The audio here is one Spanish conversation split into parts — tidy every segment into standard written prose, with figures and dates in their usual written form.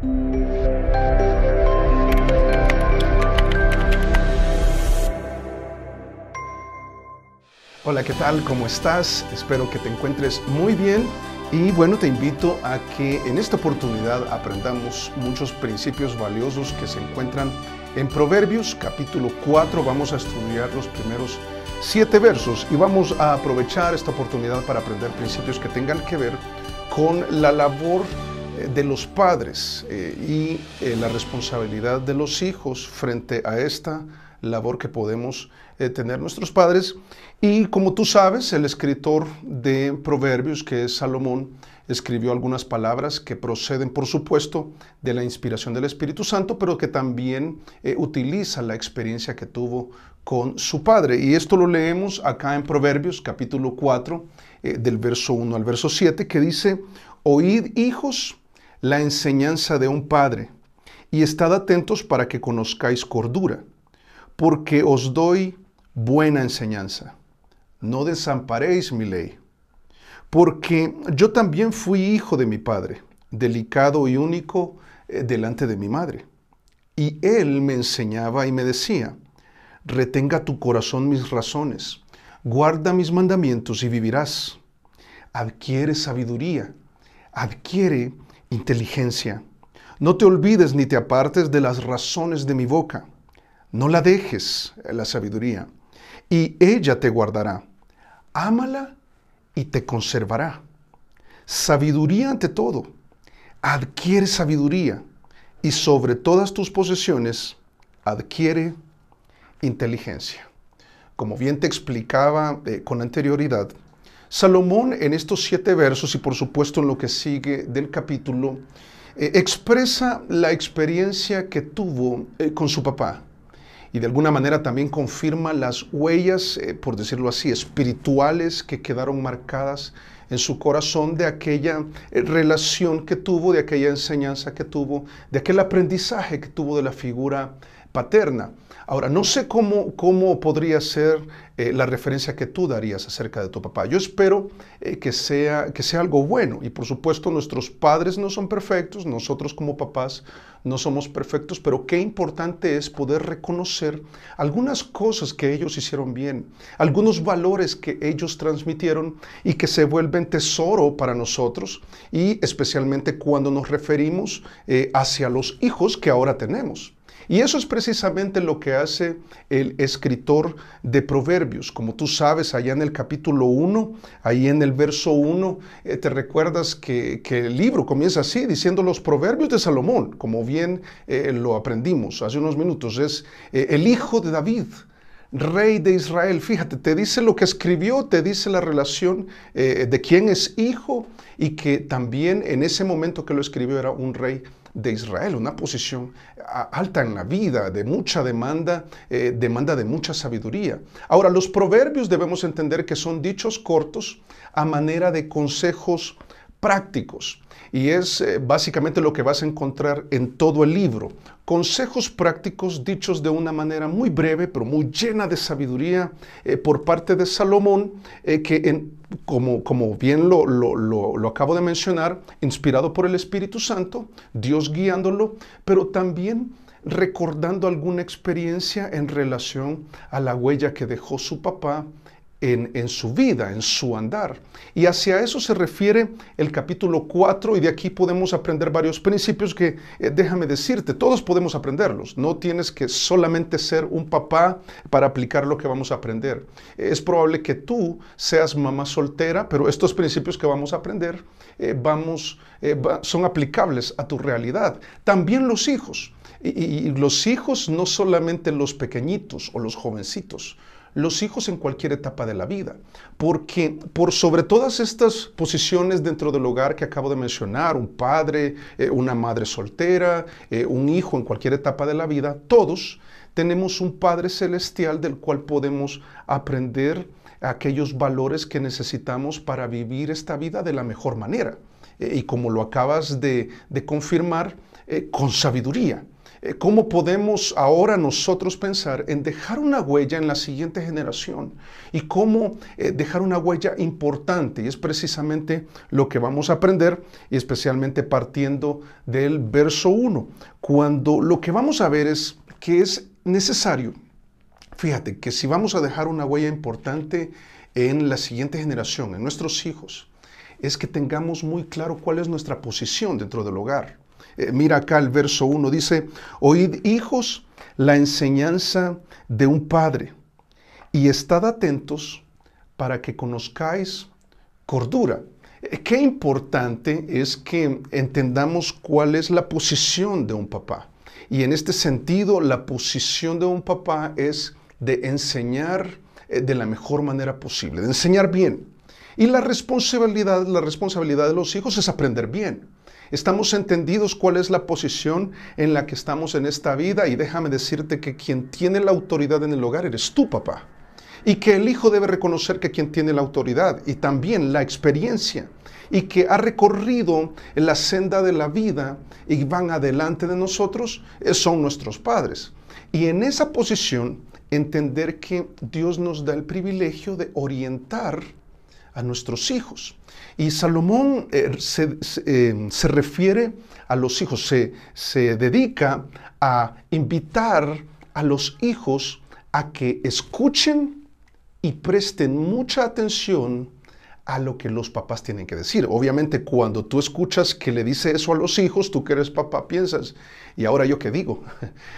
Hola, ¿qué tal? ¿Cómo estás? Espero que te encuentres muy bien y bueno, te invito a que en esta oportunidad aprendamos muchos principios valiosos que se encuentran en Proverbios capítulo 4. Vamos a estudiar los primeros 7 versos y vamos a aprovechar esta oportunidad para aprender principios que tengan que ver con la labor de los padres y la responsabilidad de los hijos frente a esta labor que podemos tener nuestros padres. Y como tú sabes, el escritor de Proverbios, que es Salomón, escribió algunas palabras que proceden, por supuesto, de la inspiración del Espíritu Santo, pero que también utiliza la experiencia que tuvo con su padre. Y esto lo leemos acá en Proverbios, capítulo 4, del verso 1 al verso 7, que dice: Oíd, hijos, la enseñanza de un padre, y estad atentos para que conozcáis cordura, porque os doy buena enseñanza. No desamparéis mi ley, porque yo también fui hijo de mi padre, delicado y único delante de mi madre. Y él me enseñaba y me decía: retenga tu corazón mis razones, guarda mis mandamientos y vivirás. Adquiere sabiduría, adquiere inteligencia. No te olvides ni te apartes de las razones de mi boca. No la dejes, la sabiduría, y ella te guardará. Ámala y te conservará. Sabiduría ante todo. Adquiere sabiduría, y sobre todas tus posesiones adquiere inteligencia. Como bien te explicaba con anterioridad, Salomón en estos 7 versos y por supuesto en lo que sigue del capítulo, expresa la experiencia que tuvo con su papá. Y de alguna manera también confirma las huellas, por decirlo así, espirituales que quedaron marcadas en su corazón de aquella relación que tuvo, de aquella enseñanza que tuvo, de aquel aprendizaje que tuvo de la figura paterna. Ahora, no sé cómo podría ser la referencia que tú darías acerca de tu papá. Yo espero que sea algo bueno. Y por supuesto, nuestros padres no son perfectos, nosotros como papás no somos perfectos, pero qué importante es poder reconocer algunas cosas que ellos hicieron bien, algunos valores que ellos transmitieron y que se vuelven tesoro para nosotros, y especialmente cuando nos referimos hacia los hijos que ahora tenemos. Y eso es precisamente lo que hace el escritor de Proverbios. Como tú sabes, allá en el capítulo 1, ahí en el verso 1, te recuerdas que el libro comienza así, diciendo los Proverbios de Salomón, como bien lo aprendimos hace unos minutos. Es el hijo de David, rey de Israel. Fíjate, te dice lo que escribió, te dice la relación de quién es hijo, y que también en ese momento que lo escribió era un rey de Israel, una posición alta en la vida, de mucha demanda de mucha sabiduría. Ahora, los proverbios debemos entender que son dichos cortos a manera de consejos prácticos, y es básicamente lo que vas a encontrar en todo el libro. Consejos prácticos dichos de una manera muy breve, pero muy llena de sabiduría por parte de Salomón, como bien lo acabo de mencionar, inspirado por el Espíritu Santo, Dios guiándolo, pero también recordando alguna experiencia en relación a la huella que dejó su papá en su vida, en su andar. Y hacia eso se refiere el capítulo 4, y de aquí podemos aprender varios principios que, déjame decirte, todos podemos aprenderlos. No tienes que solamente ser un papá para aplicar lo que vamos a aprender. Es probable que tú seas mamá soltera, pero estos principios que vamos a aprender son aplicables a tu realidad. También los hijos. Y los hijos no solamente los pequeñitos o los jovencitos, los hijos en cualquier etapa de la vida, porque por sobre todas estas posiciones dentro del hogar que acabo de mencionar, un padre, una madre soltera, un hijo en cualquier etapa de la vida, todos tenemos un Padre Celestial del cual podemos aprender aquellos valores que necesitamos para vivir esta vida de la mejor manera. Y como lo acabas de confirmar, con sabiduría. ¿Cómo podemos ahora nosotros pensar en dejar una huella en la siguiente generación? Y cómo dejar una huella importante. Y es precisamente lo que vamos a aprender, y especialmente partiendo del verso 1. Cuando lo que vamos a ver es que es necesario, fíjate, que si vamos a dejar una huella importante en la siguiente generación, en nuestros hijos, es que tengamos muy claro cuál es nuestra posición dentro del hogar. Mira acá el verso 1, dice, oíd hijos la enseñanza de un padre y estad atentos para que conozcáis cordura. Qué importante es que entendamos cuál es la posición de un papá. Y en este sentido, la posición de un papá es de enseñar de la mejor manera posible, de enseñar bien. Y la responsabilidad de los hijos es aprender bien. Estamos entendidos cuál es la posición en la que estamos en esta vida, y déjame decirte que quien tiene la autoridad en el hogar eres tú, papá. Y que el hijo debe reconocer que quien tiene la autoridad y también la experiencia y que ha recorrido la senda de la vida y van adelante de nosotros son nuestros padres. Y en esa posición entender que Dios nos da el privilegio de orientar a nuestros hijos. Y Salomón se refiere a los hijos, se dedica a invitar a los hijos a que escuchen y presten mucha atención a lo que los papás tienen que decir. Obviamente, cuando tú escuchas que le dice eso a los hijos, tú que eres papá piensas, ¿y ahora yo qué digo?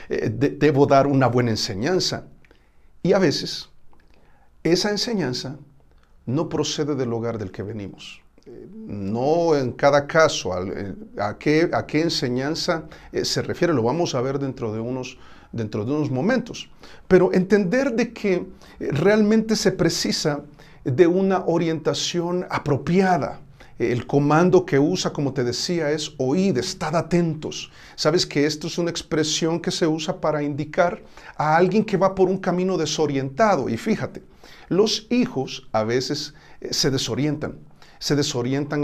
Debo dar una buena enseñanza. Y a veces, esa enseñanza no procede del hogar del que venimos. No en cada caso, a qué enseñanza se refiere, lo vamos a ver dentro de unos momentos. Pero entender de que realmente se precisa de una orientación apropiada. El comando que usa, como te decía, es oíd, estad atentos. Sabes que esto es una expresión que se usa para indicar a alguien que va por un camino desorientado. Y fíjate, los hijos a veces se desorientan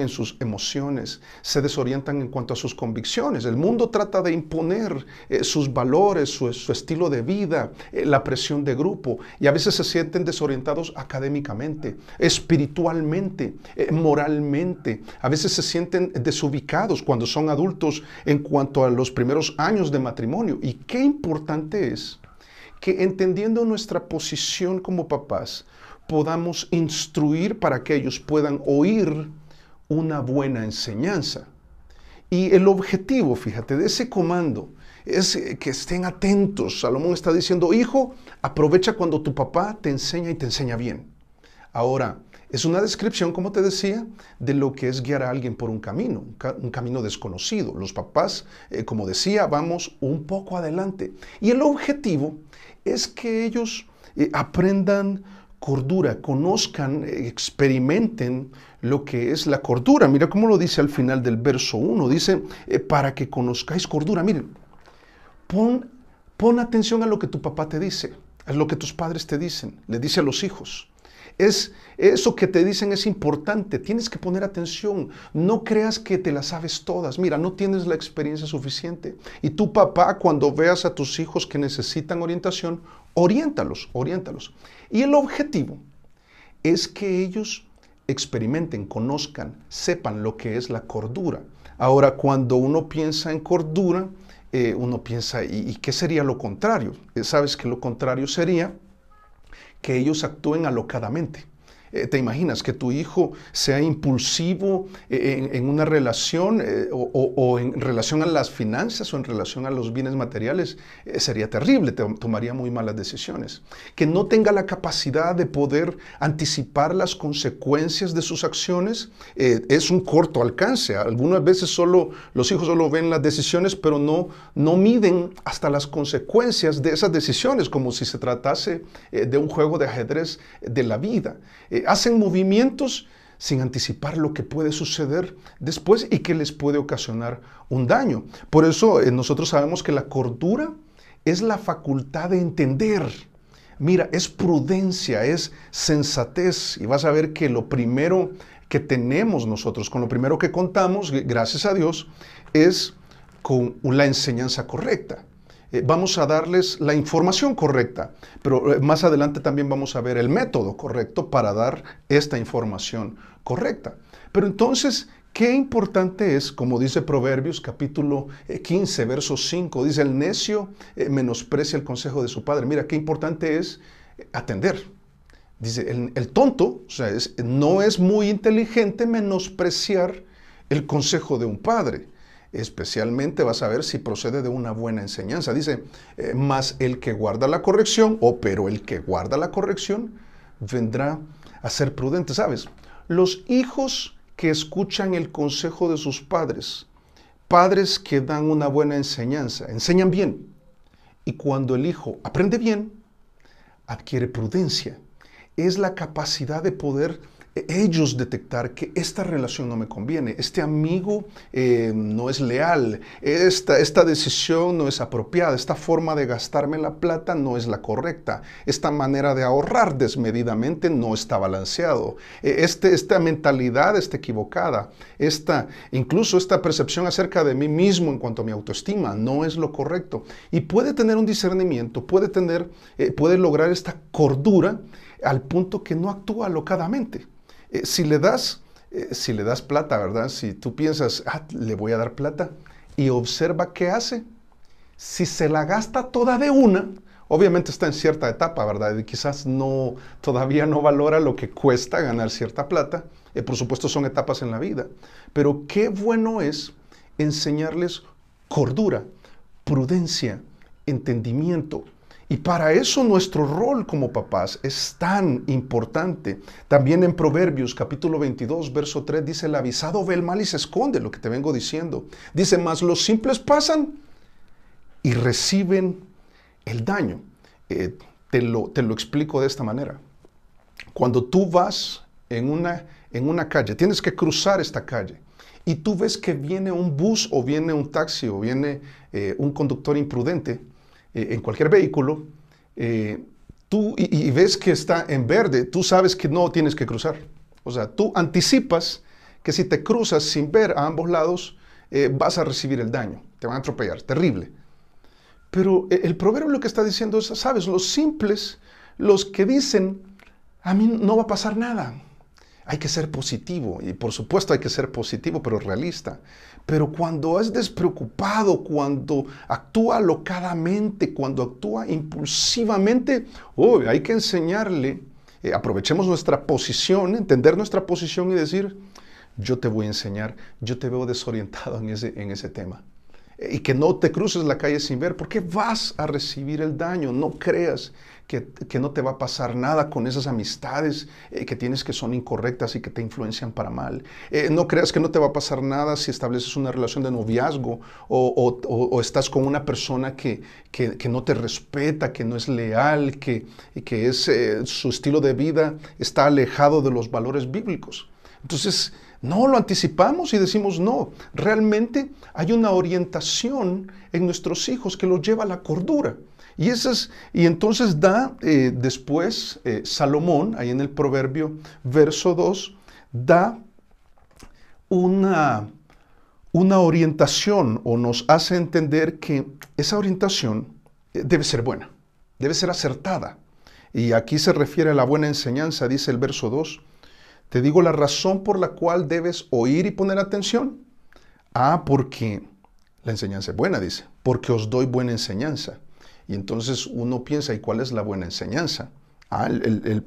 en sus emociones, se desorientan en cuanto a sus convicciones. El mundo trata de imponer sus valores, su estilo de vida, la presión de grupo, y a veces se sienten desorientados académicamente, espiritualmente, moralmente. A veces se sienten desubicados cuando son adultos en cuanto a los primeros años de matrimonio. Y qué importante es que, entendiendo nuestra posición como papás, podamos instruir para que ellos puedan oír una buena enseñanza. Y el objetivo, fíjate, de ese comando es que estén atentos. Salomón está diciendo, hijo, aprovecha cuando tu papá te enseña y te enseña bien. Ahora, es una descripción, como te decía, de lo que es guiar a alguien por un camino desconocido. Los papás, como decía, vamos un poco adelante. Y el objetivo es que ellos aprendan cordura, conozcan, experimenten lo que es la cordura. Mira cómo lo dice al final del verso 1. Dice, para que conozcáis cordura. Miren, pon atención a lo que tu papá te dice, a lo que tus padres te dicen, le dice a los hijos. Eso que te dicen es importante, tienes que poner atención. No creas que te las sabes todas. Mira, no tienes la experiencia suficiente. Y tu papá, cuando veas a tus hijos que necesitan orientación, oriéntalos. Y el objetivo es que ellos experimenten, conozcan, sepan lo que es la cordura. Ahora, cuando uno piensa en cordura, uno piensa, ¿y qué sería lo contrario? Sabes que lo contrario sería que ellos actúen alocadamente. ¿Te imaginas que tu hijo sea impulsivo en una relación o en relación a las finanzas o en relación a los bienes materiales? Sería terrible, tomaría muy malas decisiones. Que no tenga la capacidad de poder anticipar las consecuencias de sus acciones es un corto alcance. Algunas veces los hijos solo ven las decisiones, pero no miden hasta las consecuencias de esas decisiones, como si se tratase de un juego de ajedrez de la vida. Hacen movimientos sin anticipar lo que puede suceder después y que les puede ocasionar un daño. Por eso nosotros sabemos que la cordura es la facultad de entender. Mira, es prudencia, es sensatez. Y vas a ver que lo primero que tenemos nosotros, con lo primero que contamos, gracias a Dios, es con la enseñanza correcta. vamos a darles la información correcta, pero más adelante también vamos a ver el método correcto para dar esta información correcta. Pero entonces, qué importante es, como dice Proverbios capítulo 15, verso 5, dice, el necio menosprecia el consejo de su padre. Mira, qué importante es atender. Dice, el tonto, o sea, no es muy inteligente menospreciar el consejo de un padre. Especialmente vas a ver si procede de una buena enseñanza. Dice, mas el que guarda la corrección, pero el que guarda la corrección vendrá a ser prudente. ¿Sabes? Los hijos que escuchan el consejo de sus padres, padres que dan una buena enseñanza, enseñan bien. Y cuando el hijo aprende bien, adquiere prudencia. Es la capacidad de poder ellos detectar que esta relación no me conviene, este amigo no es leal, esta decisión no es apropiada, esta forma de gastarme la plata no es la correcta, esta manera de ahorrar desmedidamente no está balanceado, esta mentalidad está equivocada, incluso esta percepción acerca de mí mismo en cuanto a mi autoestima no es lo correcto. Y puede tener un discernimiento, puede lograr esta cordura al punto que no actúa alocadamente. Si le das plata, ¿verdad? Si tú piensas, le voy a dar plata, y observa qué hace. Si se la gasta toda de una, obviamente está en cierta etapa, ¿verdad? Y quizás todavía no valora lo que cuesta ganar cierta plata. Por supuesto son etapas en la vida. Pero qué bueno es enseñarles cordura, prudencia, entendimiento. Y para eso nuestro rol como papás es tan importante. También en Proverbios capítulo 22, verso 3 dice, el avisado ve el mal y se esconde, lo que te vengo diciendo. Dice, mas los simples pasan y reciben el daño. Te lo explico de esta manera. Cuando tú vas en una calle, tienes que cruzar esta calle, y tú ves que viene un bus o viene un taxi o viene un conductor imprudente, en cualquier vehículo, y ves que está en verde, tú sabes que no tienes que cruzar. O sea, tú anticipas que si te cruzas sin ver a ambos lados, vas a recibir el daño, te van a atropellar, terrible. Pero el proverbio lo que está diciendo es, sabes, los simples, los que dicen, a mí no va a pasar nada. Hay que ser positivo, y por supuesto hay que ser positivo, pero realista. Pero cuando es despreocupado, cuando actúa alocadamente, cuando actúa impulsivamente, hay que enseñarle, aprovechemos nuestra posición, entender nuestra posición y decir, yo te voy a enseñar, yo te veo desorientado en ese tema. Y que no te cruces la calle sin ver, porque vas a recibir el daño. No creas que no te va a pasar nada con esas amistades que tienes que son incorrectas y que te influencian para mal. No creas que no te va a pasar nada si estableces una relación de noviazgo o estás con una persona que no te respeta, que no es leal, que su estilo de vida está alejado de los valores bíblicos. Entonces, no lo anticipamos y decimos no. Realmente hay una orientación en nuestros hijos que los lleva a la cordura. Y entonces da después Salomón, ahí en el Proverbio, verso 2, da una orientación o nos hace entender que esa orientación debe ser buena, debe ser acertada. Y aquí se refiere a la buena enseñanza, dice el verso 2. Te digo la razón por la cual debes oír y poner atención. Porque la enseñanza es buena, dice. Porque os doy buena enseñanza. Y entonces uno piensa, ¿y cuál es la buena enseñanza?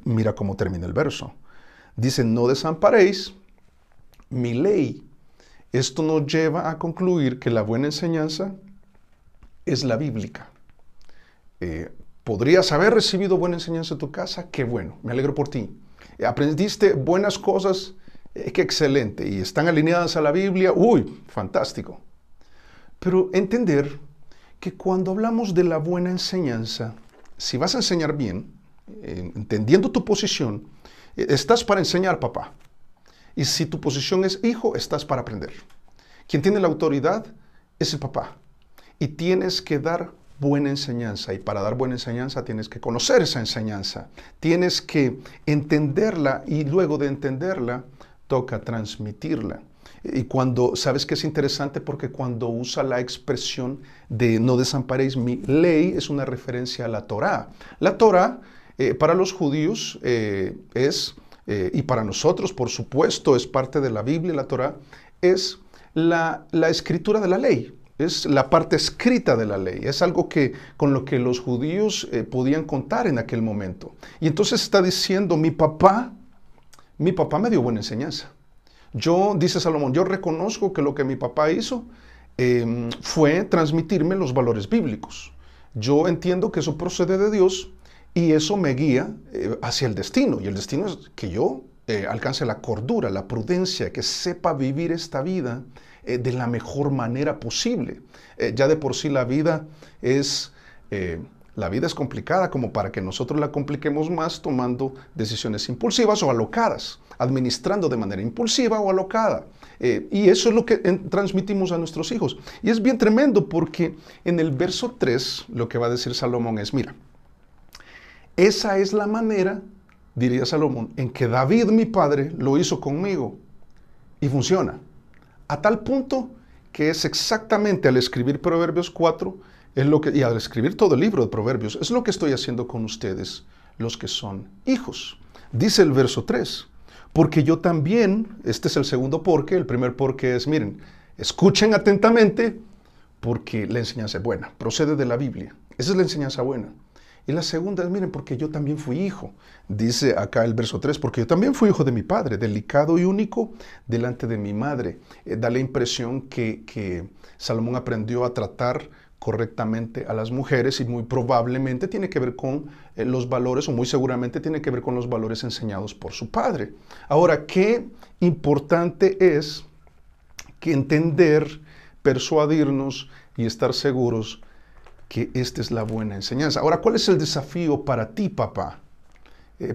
Mira cómo termina el verso. Dice, no desamparéis mi ley. Esto nos lleva a concluir que la buena enseñanza es la bíblica. ¿Podrías haber recibido buena enseñanza en tu casa? Qué bueno, me alegro por ti. Aprendiste buenas cosas, qué excelente, y están alineadas a la Biblia, fantástico. Pero entender que cuando hablamos de la buena enseñanza, si vas a enseñar bien, entendiendo tu posición, estás para enseñar, papá. Y si tu posición es hijo, estás para aprender. Quien tiene la autoridad es el papá. Y tienes que dar buena enseñanza, y para dar buena enseñanza tienes que conocer esa enseñanza, tienes que entenderla y luego de entenderla toca transmitirla. Y cuando, ¿sabes qué es interesante? Porque cuando usa la expresión de no desamparéis mi ley, es una referencia a la Torá. La Torá, para los judíos, y para nosotros, por supuesto, es parte de la Biblia. La Torá es la escritura de la ley. Es la parte escrita de la ley. Es algo con lo que los judíos podían contar en aquel momento. Y entonces está diciendo, mi papá me dio buena enseñanza. Dice Salomón, yo reconozco que lo que mi papá hizo fue transmitirme los valores bíblicos. Yo entiendo que eso procede de Dios y eso me guía hacia el destino. Y el destino es que yo alcance la cordura, la prudencia, que sepa vivir esta vida de la mejor manera posible. Ya de por sí la vida es complicada como para que nosotros la compliquemos más tomando decisiones impulsivas o alocadas, administrando de manera impulsiva o alocada. Y eso es lo que transmitimos a nuestros hijos. Y es bien tremendo porque en el verso 3 lo que va a decir Salomón es, mira, esa es la manera, diría Salomón, en que David, mi padre, lo hizo conmigo y funciona. A tal punto que es exactamente al escribir Proverbios 4, y al escribir todo el libro de Proverbios, es lo que estoy haciendo con ustedes, los que son hijos. Dice el verso 3, porque yo también, este es el segundo porque, el primer porque es, miren, escuchen atentamente, porque la enseñanza es buena, procede de la Biblia. Esa es la enseñanza buena. Y la segunda es, miren, porque yo también fui hijo. Dice acá el verso 3, porque yo también fui hijo de mi padre, delicado y único delante de mi madre. Da la impresión que Salomón aprendió a tratar correctamente a las mujeres y muy probablemente tiene que ver con los valores, o muy seguramente tiene que ver con los valores enseñados por su padre. Ahora, qué importante es que entender, persuadirnos y estar seguros que esta es la buena enseñanza. Ahora, ¿cuál es el desafío para ti, papá?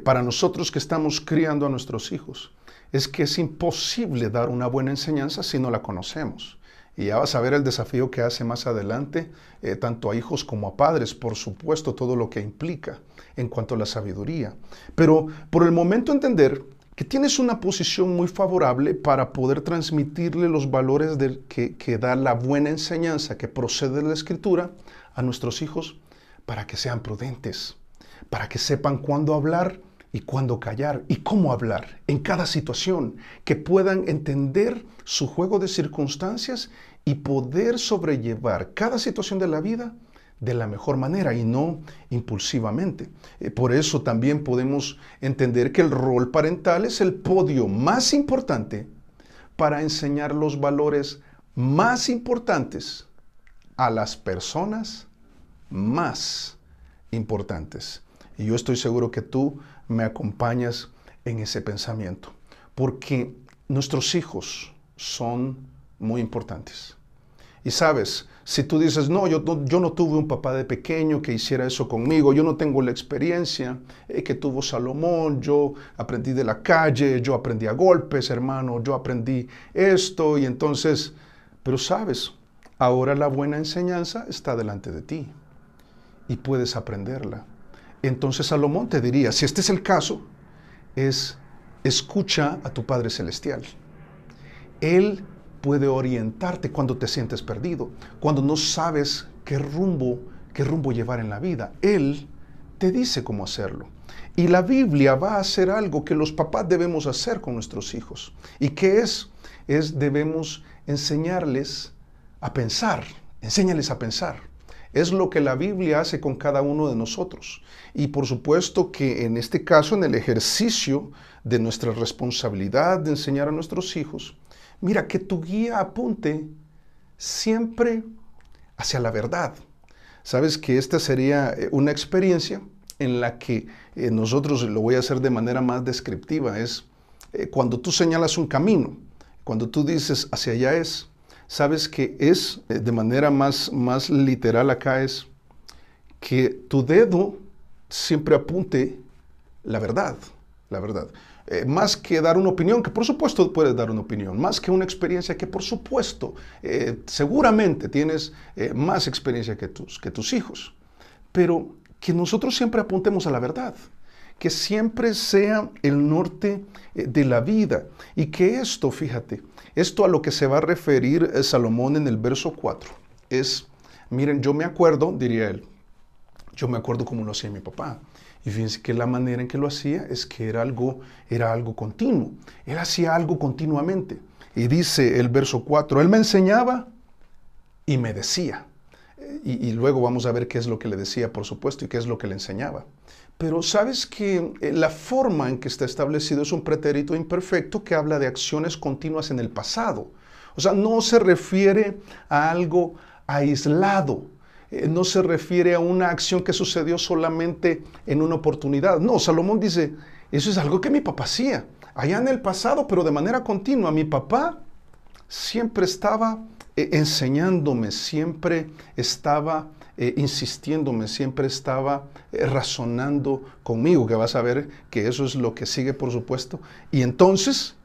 Para nosotros que estamos criando a nuestros hijos. Es que es imposible dar una buena enseñanza si no la conocemos. Y ya vas a ver el desafío que hace más adelante, tanto a hijos como a padres, por supuesto, todo lo que implica en cuanto a la sabiduría. Pero por el momento entender que tienes una posición muy favorable para poder transmitirle los valores que da la buena enseñanza que procede de la Escritura a nuestros hijos para que sean prudentes, para que sepan cuándo hablar y cuándo callar y cómo hablar en cada situación, que puedan entender su juego de circunstancias y poder sobrellevar cada situación de la vida de la mejor manera y no impulsivamente. Por eso también podemos entender que el rol parental es el podio más importante para enseñar los valores más importantes a las personas más importantes. Y yo estoy seguro que tú me acompañas en ese pensamiento, porque nuestros hijos son muy importantes. Y sabes, si tú dices, no, yo no tuve un papá de pequeño que hiciera eso conmigo, yo no tengo la experiencia que tuvo Salomón, yo aprendí de la calle, yo aprendí a golpes, hermano, yo aprendí esto, y entonces, pero sabes, ahora la buena enseñanza está delante de ti y puedes aprenderla. Entonces Salomón te diría, si este es el caso, escucha a tu Padre Celestial. Él puede orientarte cuando te sientes perdido, cuando no sabes qué rumbo llevar en la vida. Él te dice cómo hacerlo. Y la Biblia va a hacer algo que los papás debemos hacer con nuestros hijos. ¿Y qué es? Debemos enseñarles a pensar. Enséñales a pensar. Es lo que la Biblia hace con cada uno de nosotros. Y por supuesto que en este caso, en el ejercicio de nuestra responsabilidad de enseñar a nuestros hijos, mira, que tu guía apunte siempre hacia la verdad. Sabes que esta sería una experiencia en la que nosotros, lo voy a hacer de manera más descriptiva, es cuando tú señalas un camino, cuando tú dices hacia allá es, sabes que es, de manera más literal acá es, que tu dedo siempre apunte la verdad, la verdad. Más que dar una opinión, que por supuesto puedes dar una opinión, más que una experiencia que por supuesto, seguramente tienes más experiencia que tus hijos, pero que nosotros siempre apuntemos a la verdad, que siempre sea el norte de la vida. Y que esto, fíjate, esto a lo que se va a referir Salomón en el verso 4 es, miren, yo me acuerdo, diría él, yo me acuerdo cómo lo hacía mi papá. Y fíjense que la manera en que lo hacía es que era algo continuo. Él hacía algo continuamente. Y dice el verso 4, él me enseñaba y me decía. Y luego vamos a ver qué es lo que le decía, por supuesto, y qué es lo que le enseñaba. Pero sabes que la forma en que está establecido es un pretérito imperfecto que habla de acciones continuas en el pasado. O sea, no se refiere a algo aislado. No se refiere a una acción que sucedió solamente en una oportunidad. No, Salomón dice, eso es algo que mi papá hacía, allá en el pasado, pero de manera continua. Mi papá siempre estaba enseñándome, siempre estaba insistiéndome, siempre estaba razonando conmigo, que vas a ver que eso es lo que sigue, por supuesto. Y entonces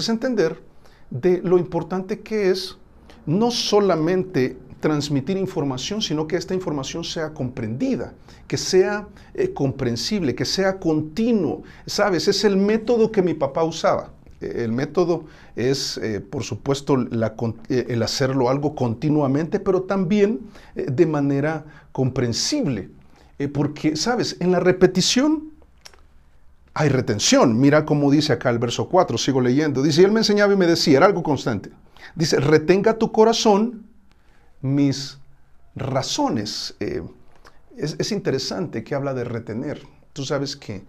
entender de lo importante que es no solamente transmitir información, sino que esta información sea comprendida, que sea comprensible, que sea continuo. ¿Sabes? Es el método que mi papá usaba. El método es, por supuesto, el hacerlo algo continuamente, pero también de manera comprensible. Porque, ¿sabes? En la repetición hay retención. Mira cómo dice acá el verso 4, sigo leyendo. Dice, y él me enseñaba y me decía, era algo constante. Dice, retenga tu corazón mis razones. Es interesante que habla de retener. Tú sabes que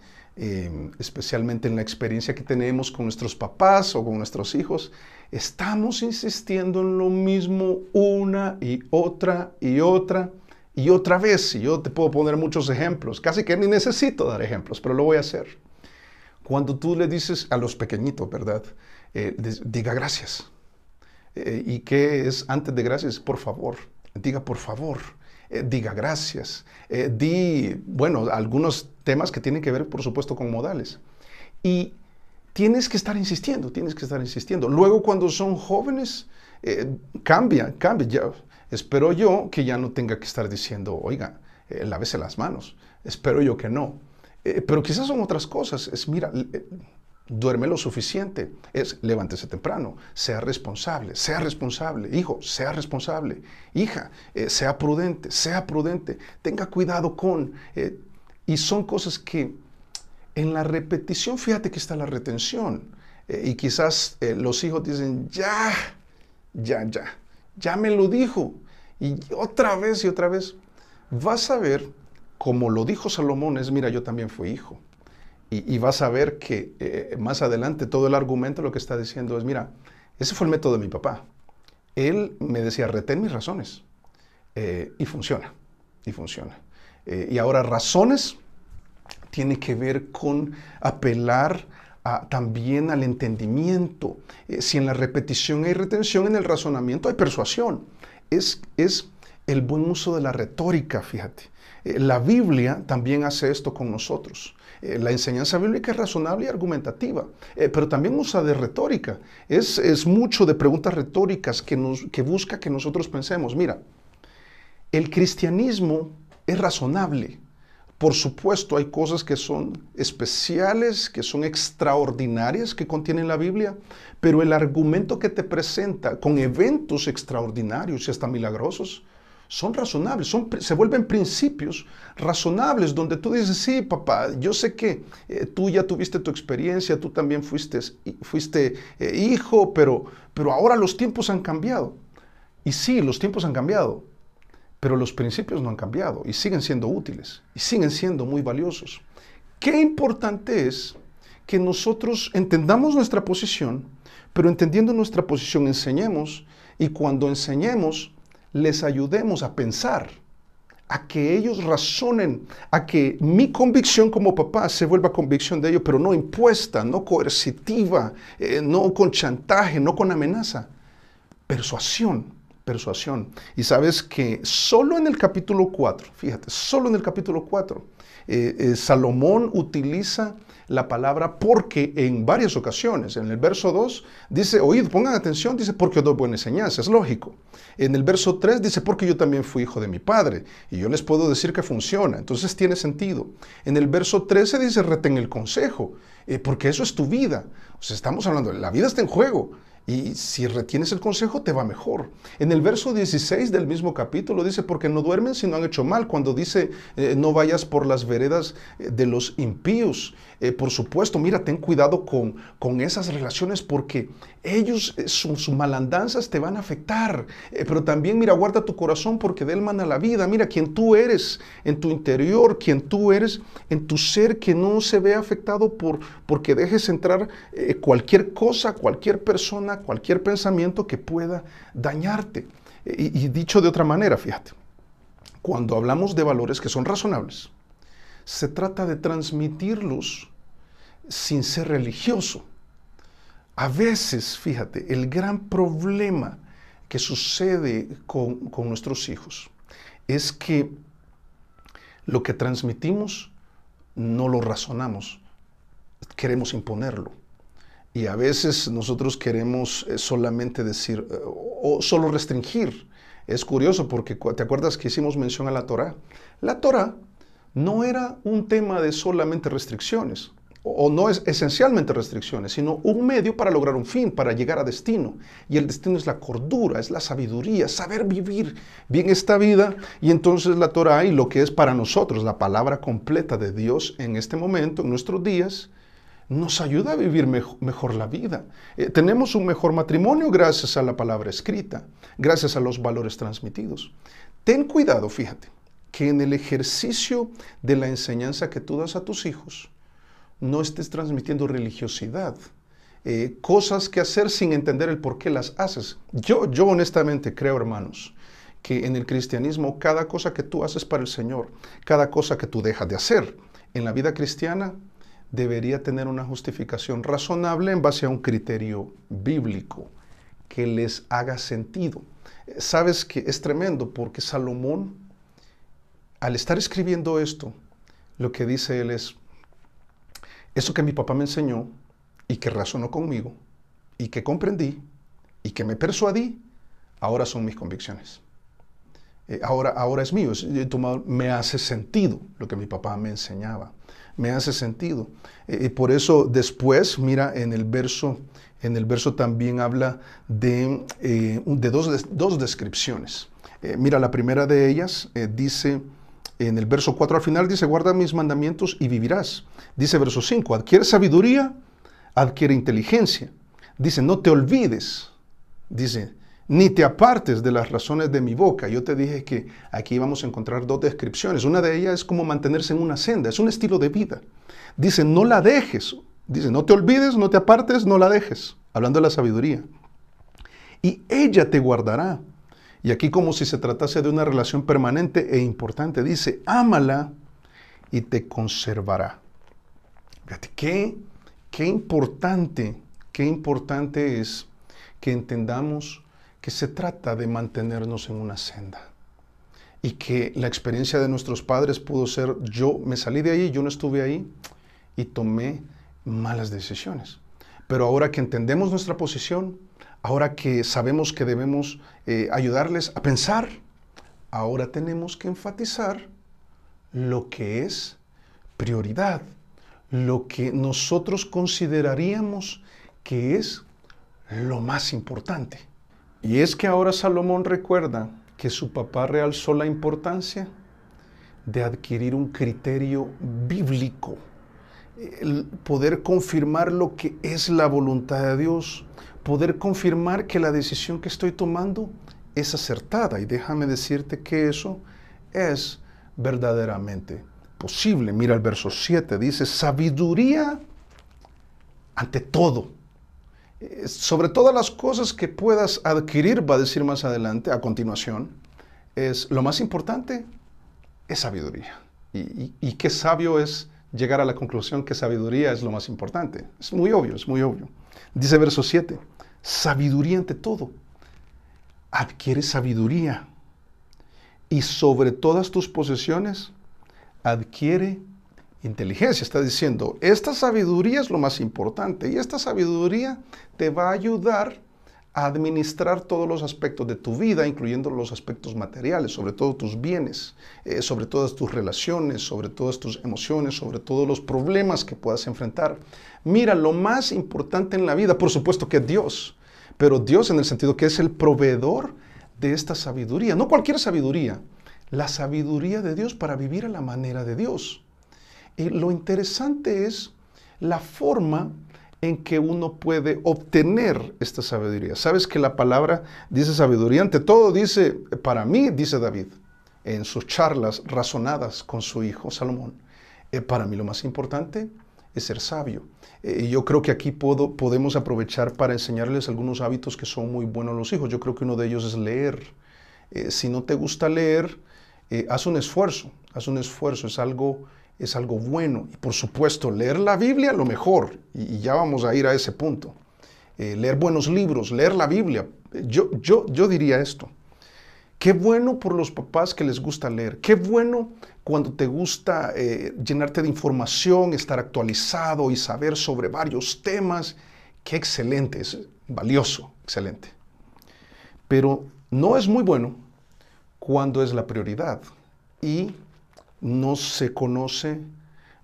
especialmente en la experiencia que tenemos con nuestros papás o con nuestros hijos, estamos insistiendo en lo mismo una y otra y otra y otra vez. Y yo te puedo poner muchos ejemplos, casi que ni necesito dar ejemplos, pero lo voy a hacer. Cuando tú le dices a los pequeñitos, ¿verdad? Diga gracias. ¿Y qué es antes de gracias? Por favor, diga por favor. Diga gracias, bueno, algunos temas que tienen que ver, por supuesto, con modales. Y tienes que estar insistiendo, tienes que estar insistiendo. Luego, cuando son jóvenes, cambia. Ya, espero yo que ya no tenga que estar diciendo, oiga, lávese las manos. Espero yo que no. Pero quizás son otras cosas. Es, mira, duerme lo suficiente, es levántese temprano, sea responsable, hijo, sea responsable, hija, sea prudente, tenga cuidado con, y son cosas que en la repetición, fíjate que está la retención, y quizás los hijos dicen, ya me lo dijo, y otra vez, vas a ver, como lo dijo Salomón, es, mira, yo también fui hijo. Y vas a ver que más adelante todo el argumento lo que está diciendo es, mira, ese fue el método de mi papá. Él me decía, retén mis razones. Y funciona. Y ahora razones tiene que ver con apelar también al entendimiento. Si en la repetición hay retención, en el razonamiento hay persuasión. Es el buen uso de la retórica, fíjate. La Biblia también hace esto con nosotros. La enseñanza bíblica es razonable y argumentativa, pero también usa de retórica. Es mucho de preguntas retóricas que busca que nosotros pensemos. Mira, el cristianismo es razonable. Por supuesto, hay cosas que son especiales, que son extraordinarias que contiene la Biblia, pero el argumento que te presenta con eventos extraordinarios y hasta milagrosos, son razonables, se vuelven principios razonables, donde tú dices, sí, papá, yo sé que tú ya tuviste tu experiencia, tú también fuiste hijo, pero ahora los tiempos han cambiado. Y sí, los tiempos han cambiado, pero los principios no han cambiado y siguen siendo útiles y siguen siendo muy valiosos. Qué importante es que nosotros entendamos nuestra posición, pero entendiendo nuestra posición enseñemos, y cuando enseñemos, les ayudemos a pensar, a que ellos razonen, a que mi convicción como papá se vuelva convicción de ellos, pero no impuesta, no coercitiva, no con chantaje, no con amenaza. Persuasión, persuasión. Y sabes que solo en el capítulo 4, fíjate, solo en el capítulo 4, Salomón utiliza la palabra porque en varias ocasiones. En el verso 2 dice, oíd, pongan atención, dice, porque os doy buena enseñanza, es lógico. En el verso 3 dice, porque yo también fui hijo de mi padre, y yo les puedo decir que funciona, entonces tiene sentido. En el verso 13 dice, retén el consejo, porque eso es tu vida. O sea, estamos hablando, la vida está en juego. Y si retienes el consejo, te va mejor. En el verso 16 del mismo capítulo dice, porque no duermen si no han hecho mal. Cuando dice, no vayas por las veredas de los impíos. Por supuesto, mira, ten cuidado con esas relaciones porque ellos, sus malandanzas te van a afectar. Pero también, mira, guarda tu corazón porque de él mana la vida. Mira, quien tú eres en tu interior, quien tú eres en tu ser, que no se ve afectado porque dejes entrar cualquier cosa, cualquier persona, cualquier pensamiento que pueda dañarte. Y dicho de otra manera, fíjate, cuando hablamos de valores que son razonables, se trata de transmitirlos sin ser religioso. A veces, fíjate, el gran problema que sucede con nuestros hijos es que lo que transmitimos no lo razonamos, queremos imponerlo. Y a veces nosotros queremos solamente decir o solo restringir. Es curioso porque te acuerdas que hicimos mención a la Torá. La Torá no era un tema de solamente restricciones, o no es esencialmente restricciones, sino un medio para lograr un fin, para llegar a destino. Y el destino es la cordura, es la sabiduría, saber vivir bien esta vida. Y entonces la Torá y lo que es para nosotros la palabra completa de Dios en este momento, en nuestros días, nos ayuda a vivir mejor la vida. Tenemos un mejor matrimonio gracias a la palabra escrita, gracias a los valores transmitidos. Ten cuidado, fíjate, que en el ejercicio de la enseñanza que tú das a tus hijos, no estés transmitiendo religiosidad, cosas que hacer sin entender el por qué las haces. Yo honestamente creo, hermanos, que en el cristianismo cada cosa que tú haces para el Señor, cada cosa que tú dejas de hacer en la vida cristiana, debería tener una justificación razonable en base a un criterio bíblico que les haga sentido. Sabes que es tremendo porque Salomón, al estar escribiendo esto, lo que dice él es, eso que mi papá me enseñó y que razonó conmigo y que comprendí y que me persuadí, ahora son mis convicciones. Ahora es mío, me hace sentido lo que mi papá me enseñaba. Me hace sentido. Y por eso después, mira, en el verso también habla de dos descripciones. Mira, la primera de ellas dice, en el verso 4 al final dice, guarda mis mandamientos y vivirás. Dice verso 5, adquiere sabiduría, adquiere inteligencia. Dice, no te olvides, dice, ni te apartes de las razones de mi boca. Yo te dije que aquí vamos a encontrar dos descripciones. Una de ellas es como mantenerse en una senda, es un estilo de vida. Dice, no la dejes. Dice, no te olvides, no te apartes, no la dejes. Hablando de la sabiduría. Y ella te guardará. Y aquí como si se tratase de una relación permanente e importante. Dice, ámala y te conservará. Fíjate, qué importante es que entendamos que se trata de mantenernos en una senda y que la experiencia de nuestros padres pudo ser, yo me salí de ahí, yo no estuve ahí y tomé malas decisiones. Pero ahora que entendemos nuestra posición, ahora que sabemos que debemos ayudarles a pensar, ahora tenemos que enfatizar lo que es prioridad, lo que nosotros consideraríamos que es lo más importante. Y es que ahora Salomón recuerda que su papá realzó la importancia de adquirir un criterio bíblico, el poder confirmar lo que es la voluntad de Dios, poder confirmar que la decisión que estoy tomando es acertada. Y déjame decirte que eso es verdaderamente posible. Mira el verso 7, dice, sabiduría ante todo. Sobre todas las cosas que puedas adquirir, va a decir más adelante, a continuación, es lo más importante es sabiduría. Y qué sabio es llegar a la conclusión que sabiduría es lo más importante. Es muy obvio, es muy obvio. Dice verso 7, sabiduría ante todo. adquiere sabiduría. Y sobre todas tus posesiones, adquiere inteligencia. Está diciendo, esta sabiduría es lo más importante. Y esta sabiduría te va a ayudar a administrar todos los aspectos de tu vida, incluyendo los aspectos materiales, sobre todo tus bienes, sobre todas tus relaciones, sobre todas tus emociones, sobre todos los problemas que puedas enfrentar. Mira, lo más importante en la vida, por supuesto que es Dios, pero Dios en el sentido que es el proveedor de esta sabiduría, no cualquier sabiduría, la sabiduría de Dios para vivir a la manera de Dios. Y lo interesante es la forma en que uno puede obtener esta sabiduría. ¿Sabes que la palabra dice sabiduría? Ante todo dice, para mí, dice David, en sus charlas razonadas con su hijo Salomón, para mí lo más importante es ser sabio. Y yo creo que aquí podemos aprovechar para enseñarles algunos hábitos que son muy buenos a los hijos. Yo creo que uno de ellos es leer. Si no te gusta leer, haz un esfuerzo, es algo bueno. Y por supuesto, leer la Biblia, lo mejor. Y ya vamos a ir a ese punto. Leer buenos libros, leer la Biblia. Yo diría esto. Qué bueno por los papás que les gusta leer. Qué bueno cuando te gusta llenarte de información, estar actualizado y saber sobre varios temas. Qué excelente, es valioso, excelente. Pero no es muy bueno cuando es la prioridad y no se conoce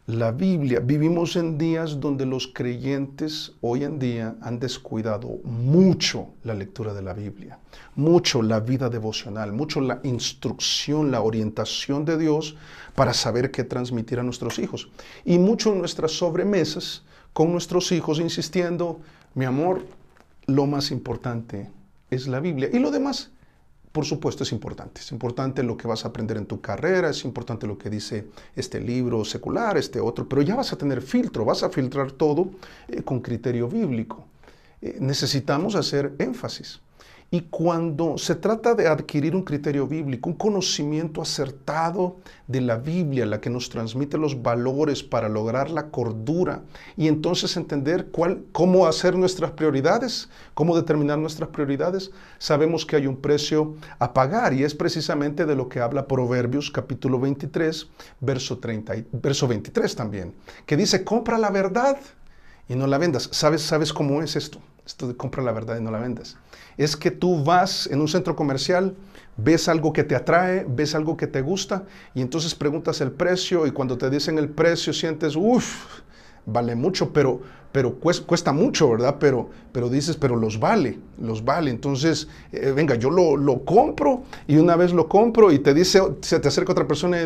la Biblia. Vivimos en días donde los creyentes hoy en día han descuidado mucho la lectura de la Biblia, mucho la vida devocional, mucho la instrucción, la orientación de Dios para saber qué transmitir a nuestros hijos. Y mucho en nuestras sobremesas con nuestros hijos insistiendo, mi amor, lo más importante es la Biblia. Y lo demás, por supuesto, es importante. Es importante lo que vas a aprender en tu carrera, es importante lo que dice este libro secular, este otro, pero ya vas a tener filtro, vas a filtrar todo con criterio bíblico. Necesitamos hacer énfasis. Y cuando se trata de adquirir un criterio bíblico, un conocimiento acertado de la Biblia, la que nos transmite los valores para lograr la cordura y entonces entender cómo hacer nuestras prioridades, cómo determinar nuestras prioridades, sabemos que hay un precio a pagar y es precisamente de lo que habla Proverbios capítulo 23, verso 23 también, que dice, compra la verdad y no la vendas. ¿Sabes cómo es esto? Esto de compra la verdad y no la vendas. Es que tú vas en un centro comercial, ves algo que te atrae, ves algo que te gusta y entonces preguntas el precio y cuando te dicen el precio sientes, vale mucho, pero cuesta mucho, ¿verdad? Pero dices, pero los vale. Entonces, venga, yo lo compro y una vez lo compro y te dice, se te acerca otra persona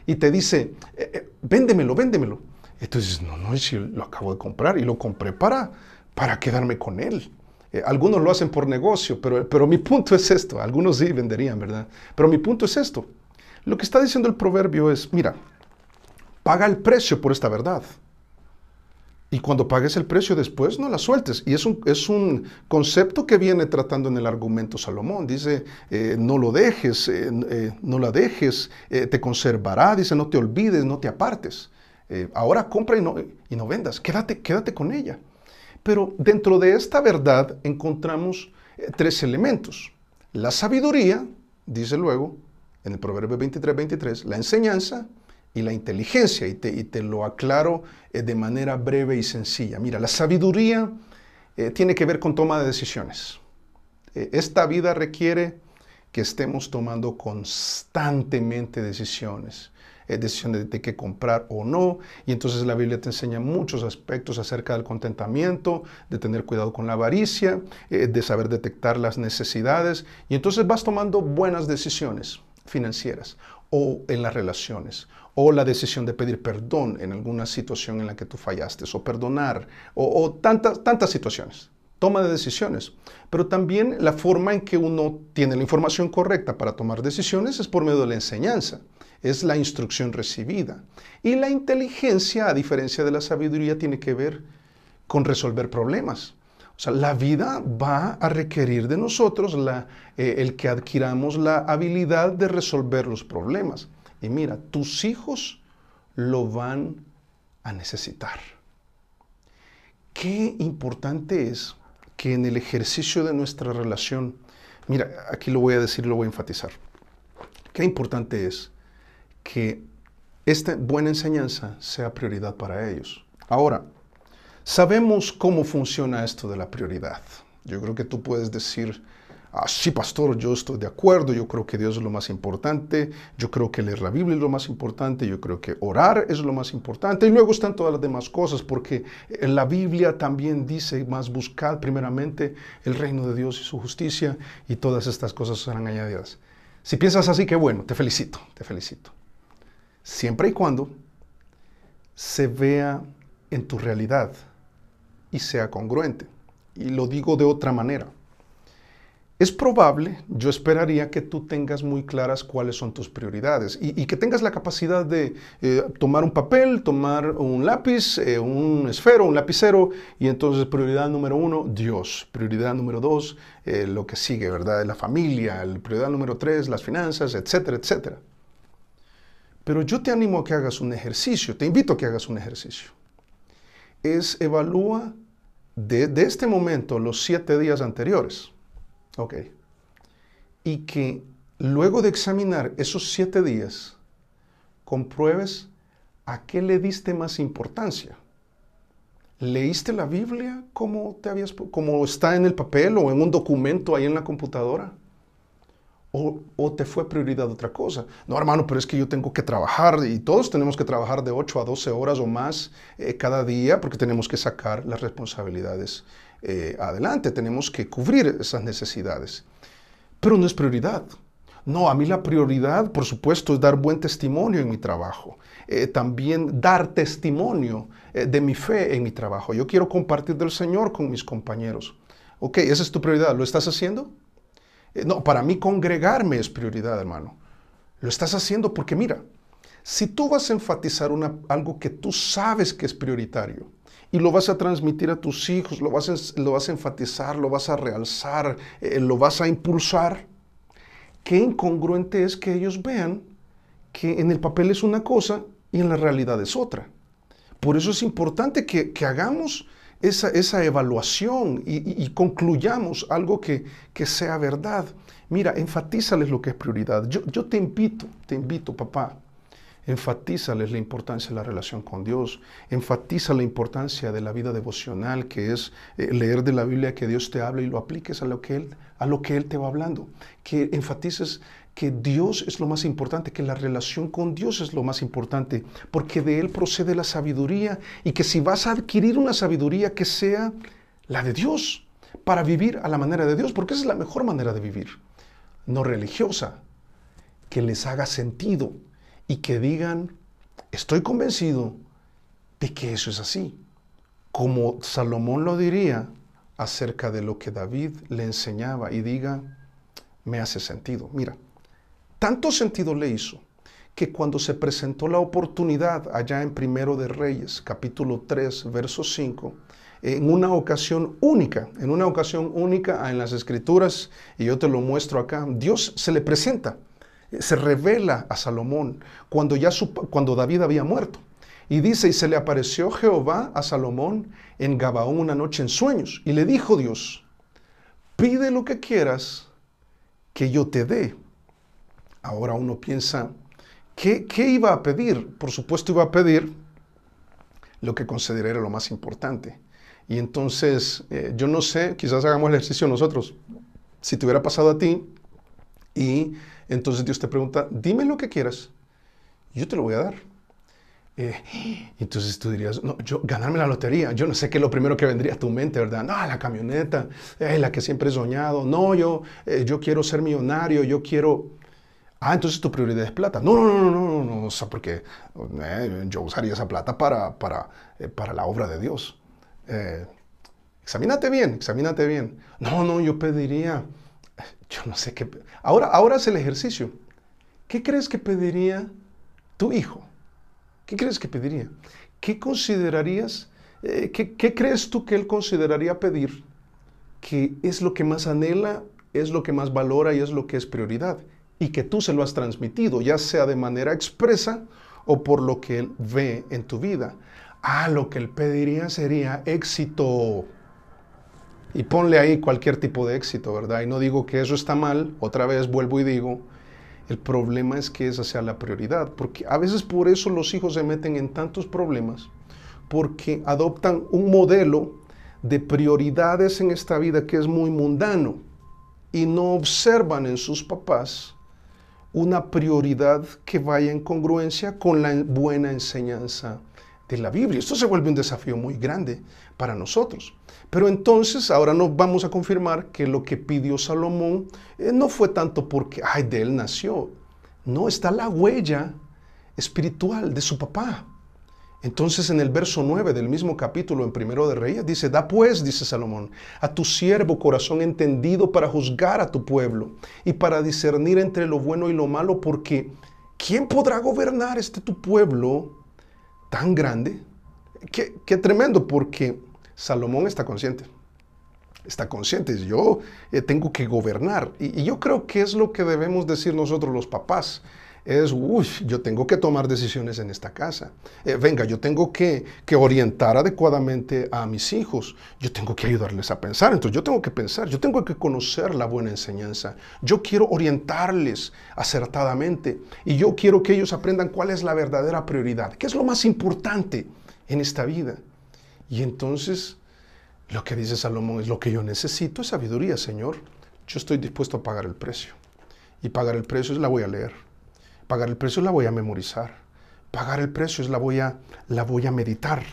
y te dice, véndemelo. Entonces, no, si lo acabo de comprar y lo compré para quedarme con él. Algunos lo hacen por negocio, pero mi punto es esto. Algunos sí venderían, ¿verdad? Pero mi punto es esto. Lo que está diciendo el proverbio es, mira, paga el precio por esta verdad. Y cuando pagues el precio después, no la sueltes. Y es un concepto que viene tratando en el argumento Salomón. Dice, no lo dejes, no la dejes, te conservará. Dice, no te olvides, no te apartes. Ahora compra y no vendas. Quédate con ella. Pero dentro de esta verdad encontramos tres elementos. La sabiduría, dice luego, en el Proverbio 23, la enseñanza y la inteligencia. Y te lo aclaro de manera breve y sencilla. Mira, la sabiduría tiene que ver con toma de decisiones. Esta vida requiere que estemos tomando constantemente decisiones. Decisiones de qué comprar o no, y entonces la Biblia te enseña muchos aspectos acerca del contentamiento, de tener cuidado con la avaricia, de saber detectar las necesidades, y entonces vas tomando buenas decisiones financieras, o en las relaciones, o la decisión de pedir perdón en alguna situación en la que tú fallaste, o perdonar, o tantas situaciones. Toma de decisiones, pero también la forma en que uno tiene la información correcta para tomar decisiones es por medio de la enseñanza. Es la instrucción recibida. Y la inteligencia, a diferencia de la sabiduría, tiene que ver con resolver problemas. O sea, la vida va a requerir de nosotros el que adquiramos la habilidad de resolver los problemas. Y mira, tus hijos lo van a necesitar. Qué importante es que en el ejercicio de nuestra relación Mira, aquí lo voy a decir, lo voy a enfatizar. Qué importante es que esta buena enseñanza sea prioridad para ellos. Ahora, sabemos cómo funciona esto de la prioridad. Yo creo que tú puedes decir, sí, pastor, yo estoy de acuerdo, yo creo que Dios es lo más importante, yo creo que leer la Biblia es lo más importante, yo creo que orar es lo más importante, y luego están todas las demás cosas, porque en la Biblia también dice, más buscad primeramente el reino de Dios y su justicia, y todas estas cosas serán añadidas. Si piensas así, qué bueno, te felicito, te felicito. Siempre y cuando se vea en tu realidad y sea congruente. Y lo digo de otra manera. Es probable, yo esperaría que tú tengas muy claras cuáles son tus prioridades y que tengas la capacidad de tomar un papel, tomar un lápiz, un esfero, un lapicero, y entonces prioridad número 1, Dios. Prioridad número 2, lo que sigue, ¿verdad? La familia. Prioridad número 3, las finanzas, etcétera, etcétera. Pero yo te animo a que hagas un ejercicio, te invito a que hagas un ejercicio. Evalúa de este momento los 7 días anteriores. Ok. Y que luego de examinar esos 7 días, compruebes a qué le diste más importancia. ¿Leíste la Biblia como está en el papel o en un documento ahí en la computadora? ¿O te fue prioridad otra cosa? No, hermano, pero es que yo tengo que trabajar y todos tenemos que trabajar de 8 a 12 horas o más cada día porque tenemos que sacar las responsabilidades adelante, tenemos que cubrir esas necesidades. Pero no es prioridad. No, a mí la prioridad, por supuesto, es dar buen testimonio en mi trabajo. También dar testimonio de mi fe en mi trabajo. Yo quiero compartir del Señor con mis compañeros. Ok, esa es tu prioridad. ¿Lo estás haciendo? No, para mí congregarme es prioridad, hermano. Lo estás haciendo porque mira, si tú vas a enfatizar algo que tú sabes que es prioritario y lo vas a transmitir a tus hijos, lo vas a enfatizar, lo vas a realzar, lo vas a impulsar, qué incongruente es que ellos vean que en el papel es una cosa y en la realidad es otra. Por eso es importante que hagamos esa evaluación y concluyamos algo que sea verdad. Mira, enfatízales lo que es prioridad. Yo te invito, papá, enfatízales la importancia de la relación con Dios, enfatiza la importancia de la vida devocional, que es leer de la Biblia, que Dios te habla y lo apliques a lo que Él te va hablando, que enfatices que Dios es lo más importante, que la relación con Dios es lo más importante, porque de Él procede la sabiduría y que si vas a adquirir una sabiduría que sea la de Dios, para vivir a la manera de Dios, porque esa es la mejor manera de vivir, no religiosa, que les haga sentido y que digan, estoy convencido de que eso es así, como Salomón lo diría acerca de lo que David le enseñaba y diga, me hace sentido. Mira, tanto sentido le hizo que cuando se presentó la oportunidad allá en Primero de Reyes, capítulo 3, verso 5, en una ocasión única en las Escrituras, y yo te lo muestro acá, Dios se le presenta, se revela a Salomón cuando David había muerto. Y dice, y se le apareció Jehová a Salomón en Gabaón una noche en sueños, y le dijo Dios, pide lo que quieras que yo te dé. Ahora uno piensa, ¿qué iba a pedir? Por supuesto iba a pedir lo que considerara lo más importante. Y entonces, yo no sé, quizás hagamos el ejercicio nosotros. Si te hubiera pasado a ti y entonces Dios te pregunta, dime lo que quieras, yo te lo voy a dar. Entonces tú dirías, no, ganarme la lotería, yo no sé qué es lo primero que vendría a tu mente, ¿verdad? No, la camioneta, la que siempre he soñado. No, yo quiero ser millonario, yo quiero... entonces tu prioridad es plata. No, o sea, porque yo usaría esa plata para la obra de Dios. Examínate bien. No, yo pediría, yo no sé qué. Ahora haz el ejercicio. ¿Qué crees que pediría tu hijo? ¿Qué crees que pediría? ¿Qué considerarías, qué crees tú que él consideraría pedir? Que es lo que más anhela, es lo que más valora y es lo que es prioridad. Y que tú se lo has transmitido, ya sea de manera expresa o por lo que él ve en tu vida. Lo que él pediría sería éxito. Y ponle ahí cualquier tipo de éxito, ¿verdad? Y no digo que eso está mal, otra vez vuelvo y digo, el problema es que esa sea la prioridad, porque a veces por eso los hijos se meten en tantos problemas, porque adoptan un modelo de prioridades en esta vida que es muy mundano y no observan en sus papás una prioridad que vaya en congruencia con la buena enseñanza de la Biblia. Esto se vuelve un desafío muy grande para nosotros. Pero entonces ahora nos vamos a confirmar que lo que pidió Salomón no fue tanto porque, ay, de él nació. No, está la huella espiritual de su papá. Entonces en el verso 9 del mismo capítulo en Primero de Reyes dice, da pues, dice Salomón, a tu siervo corazón entendido para juzgar a tu pueblo y para discernir entre lo bueno y lo malo, porque ¿quién podrá gobernar tu pueblo tan grande? Qué tremendo, porque Salomón está consciente. Está consciente, yo tengo que gobernar. Y yo creo que es lo que debemos decir nosotros los papás. Yo tengo que tomar decisiones en esta casa. Venga, yo tengo que orientar adecuadamente a mis hijos. Yo tengo que ayudarles a pensar. Entonces yo tengo que pensar, yo tengo que conocer la buena enseñanza. Yo quiero orientarles acertadamente. Y yo quiero que ellos aprendan cuál es la verdadera prioridad. ¿Qué es lo más importante en esta vida? Y entonces, lo que dice Salomón es lo que yo necesito es sabiduría, Señor. Yo estoy dispuesto a pagar el precio. Y pagar el precio es la voy a leer. Pagar el precio la voy a memorizar. Pagar el precio es la voy a meditar.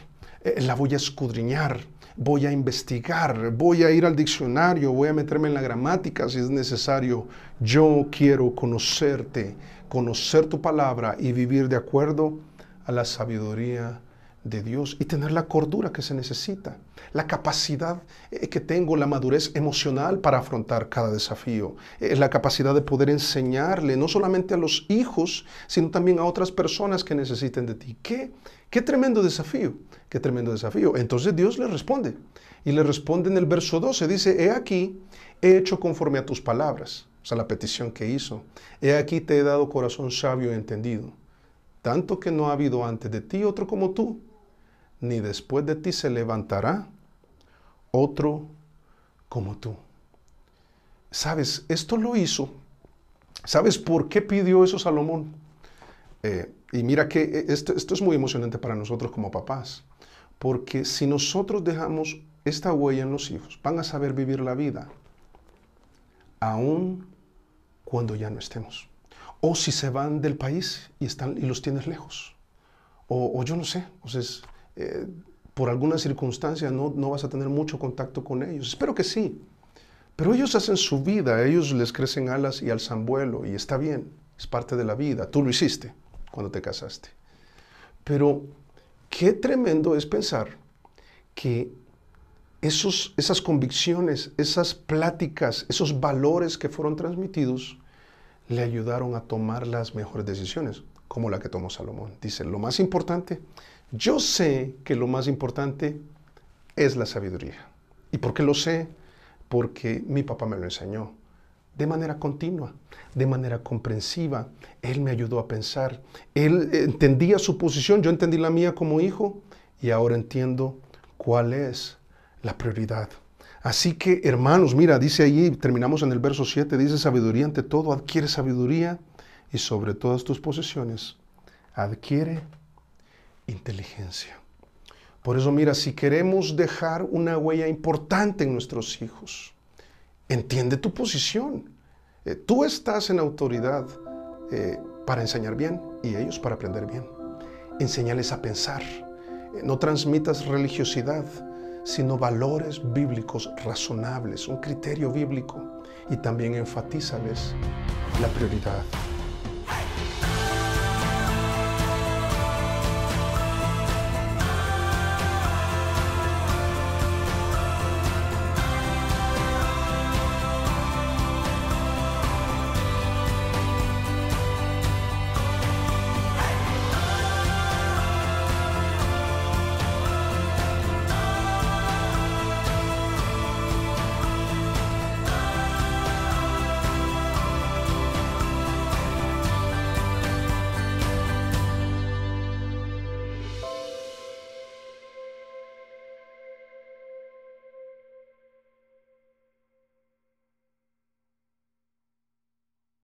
La voy a escudriñar. Voy a investigar. Voy a ir al diccionario. Voy a meterme en la gramática si es necesario. Yo quiero conocerte, conocer tu palabra y vivir de acuerdo a la sabiduría de Dios y tener la cordura que se necesita, la capacidad que tengo, la madurez emocional para afrontar cada desafío, la capacidad de poder enseñarle no solamente a los hijos, sino también a otras personas que necesiten de ti. Qué tremendo desafío, qué tremendo desafío. Entonces Dios le responde, y le responde en el verso 12, dice, he aquí, he hecho conforme a tus palabras, o sea, la petición que hizo, he aquí te he dado corazón sabio y entendido, tanto que no ha habido antes de ti otro como tú, ni después de ti se levantará otro como tú. ¿Sabes? Esto lo hizo. ¿Sabes por qué pidió eso Salomón? Y mira que esto es muy emocionante para nosotros como papás, porque si nosotros dejamos esta huella en los hijos, van a saber vivir la vida, aun cuando ya no estemos. O si se van del país y los tienes lejos. O yo no sé, entonces, por alguna circunstancia no vas a tener mucho contacto con ellos. Espero que sí. Pero ellos hacen su vida, a ellos les crecen alas y alzan vuelo, y está bien, es parte de la vida. Tú lo hiciste cuando te casaste. Pero qué tremendo es pensar que esas convicciones, esas pláticas, esos valores que fueron transmitidos, le ayudaron a tomar las mejores decisiones, como la que tomó Salomón. Dice, lo más importante, yo sé que lo más importante es la sabiduría. ¿Y por qué lo sé? Porque mi papá me lo enseñó de manera continua, de manera comprensiva. Él me ayudó a pensar. Él entendía su posición, yo entendí la mía como hijo, y ahora entiendo cuál es la prioridad. Así que, hermanos, mira, dice allí, terminamos en el verso 7, dice, sabiduría ante todo, adquiere sabiduría, y sobre todas tus posesiones, adquiere inteligencia. Por eso, mira, si queremos dejar una huella importante en nuestros hijos, entiende tu posición. Tú estás en autoridad para enseñar bien y ellos para aprender bien. Enséñales a pensar. No transmitas religiosidad, sino valores bíblicos razonables, un criterio bíblico. Y también enfatízales la prioridad.